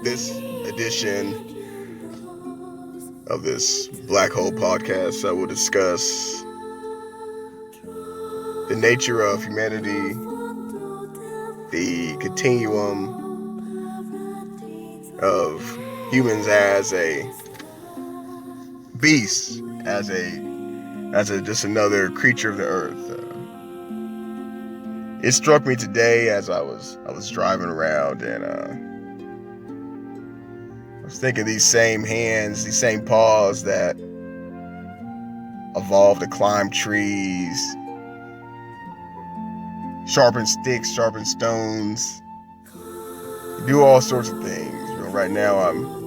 this edition of this Black Hole podcast, I will discuss the nature of humanity, the continuum of humans as a beast, as a just another creature of the earth. It struck me today as I was driving around, and I was thinking these same hands, these same paws that evolved to climb trees, sharpen sticks, sharpen stones, do all sorts of things. Right now I'm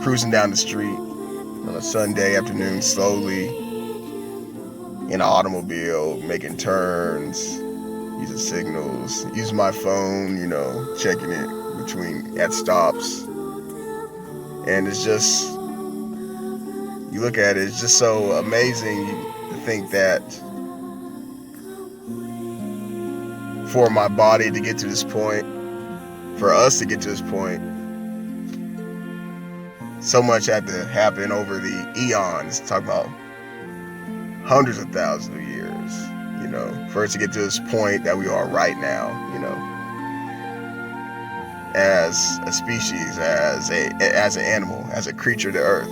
cruising down the street on a Sunday afternoon, slowly in an automobile, making turns, using signals, using my phone, checking it at stops. And it's just, you look at it, it's just so amazing to think that for my body to get to this point, for us to get to this point, so much had to happen over the eons, talking about hundreds of thousands of years, for us to get to this point that we are right now, as a species, as an animal, as a creature of the earth.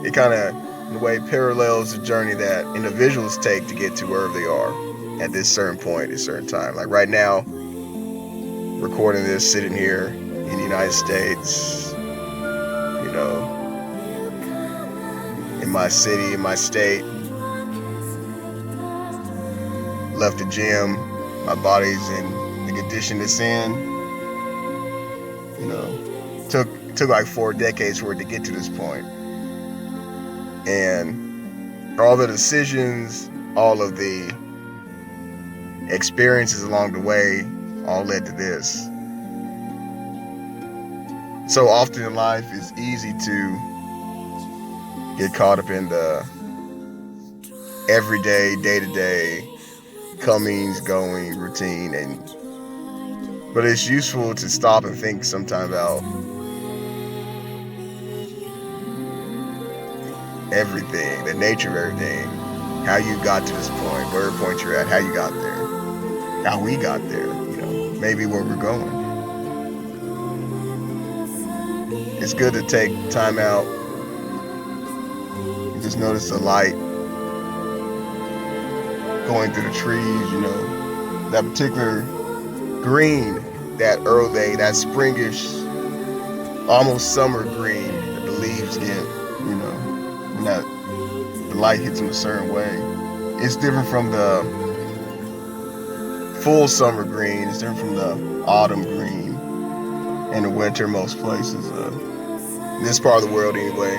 It kind of, in a way, parallels the journey that individuals take to get to wherever they are at this certain point, at a certain time. Like right now, recording this, sitting here in the United States, in my city, in my state, left the gym, my body's in the condition it's in. Took like 4 decades for it to get to this point. And all the decisions, all of the experiences along the way all led to this. So often in life, it's easy to get caught up in the everyday, day-to-day, comings, going, routine, but it's useful to stop and think sometimes about everything, the nature of everything, how you got to this point, where point you're at, how you got there, how we got there, maybe where we're going. It's good to take time out and just notice the light going through the trees, that particular green, that early, that springish, almost summer green that the leaves get, when the light hits them a certain way. It's different from the full summer green. It's different from the autumn green and the winter most places. In this part of the world anyway,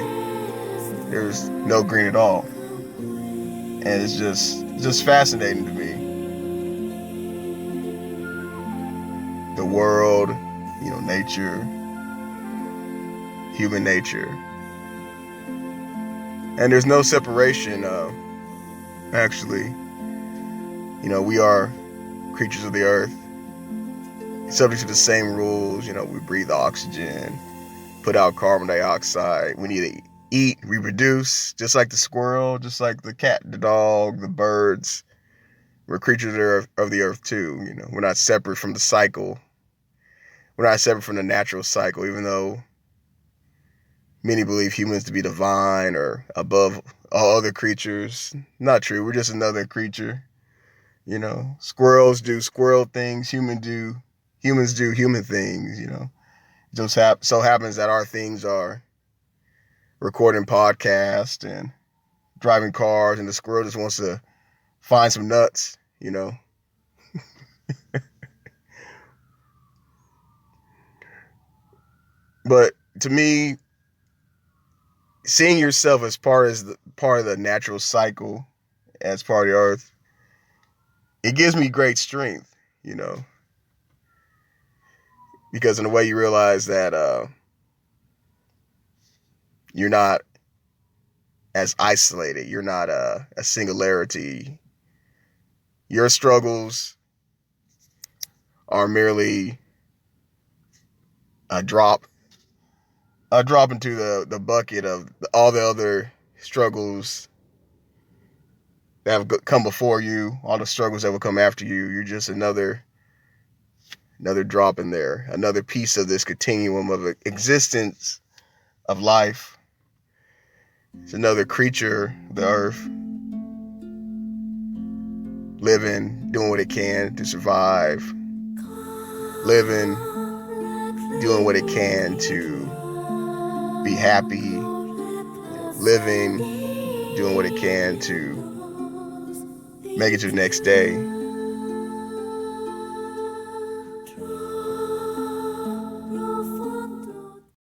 there's no green at all. And it's just fascinating to me. The world, nature, human nature. And there's no separation, actually. We are creatures of the earth, subject to the same rules. We breathe oxygen, put out carbon dioxide. We need to eat, reproduce, just like the squirrel, just like the cat, the dog, the birds. We're creatures of the earth too. We're not separate from the cycle. We're not separate from the natural cycle, even though many believe humans to be divine or above all other creatures. Not true. We're just another creature. Squirrels do squirrel things. Humans do human things. It just so happens that our things are recording podcasts and driving cars, and the squirrel just wants to find some nuts, But to me, seeing yourself as part of the natural cycle, as part of the earth, it gives me great strength, because in a way you realize that you're not as isolated. You're not a singularity. Your struggles are merely a drop into the bucket of all the other struggles that have come before you, all the struggles that will come after you. You're just another drop in there, another piece of this continuum of existence, of life. It's another creature, the earth, living, doing what it can to survive, living, doing what it can to be happy, living, doing what it can to make it to the next day.